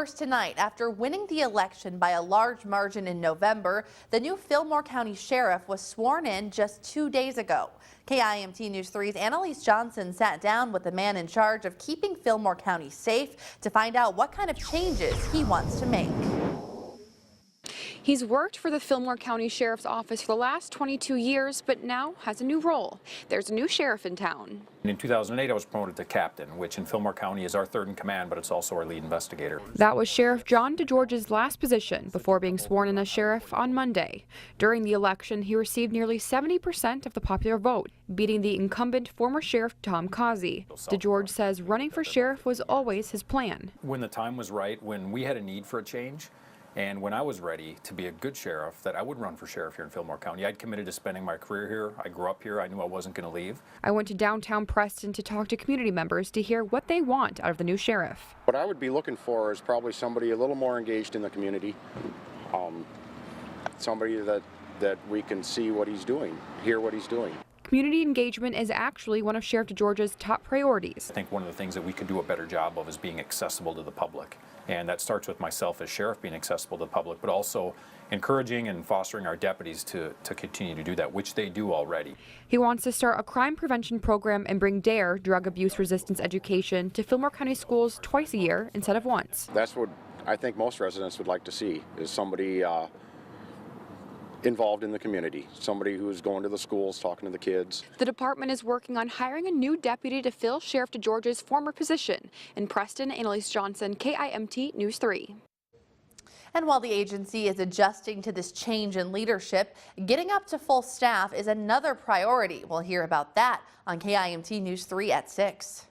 First tonight, after winning the election by a large margin in November, the new Fillmore County Sheriff was sworn in just 2 days ago. KIMT News 3's Annalise Johnson sat down with the man in charge of keeping Fillmore County safe to find out what kind of changes he wants to make. He's worked for the Fillmore County Sheriff's Office for the last 22 years, but now has a new role. There's a new sheriff in town. In 2008, I was promoted to captain, which in Fillmore County is our third in command, but it's also our lead investigator. That was Sheriff John DeGeorge's last position before being sworn in as sheriff on Monday. During the election, he received nearly 70% of the popular vote, beating the incumbent former Sheriff Tom Causey. DeGeorge says running for sheriff was always his plan. When the time was right, when we had a need for a change, and when I was ready to be a good sheriff, that I would run for sheriff here in Fillmore County. I'd committed to spending my career here. I grew up here. I knew I wasn't going to leave. I went to downtown Preston to talk to community members to hear what they want out of the new sheriff. What I would be looking for is probably somebody a little more engaged in the community, somebody that we can see what he's doing, hear what he's doing. Community engagement is actually one of Sheriff DeGeorge's top priorities. I think one of the things that we could do a better job of is being accessible to the public. And that starts with myself as sheriff being accessible to the public, but also encouraging and fostering our deputies to continue to do that, which they do already. He wants to start a crime prevention program and bring DARE, drug abuse resistance education, to Fillmore County schools twice a year instead of once. That's what I think most residents would like to see, is somebody involved in the community, somebody who's going to the schools, talking to the kids. The department is working on hiring a new deputy to fill Sheriff DeGeorge's former position. In Preston, Annalise Johnson, KIMT News 3. And while the agency is adjusting to this change in leadership, getting up to full staff is another priority. We'll hear about that on KIMT News 3 at 6.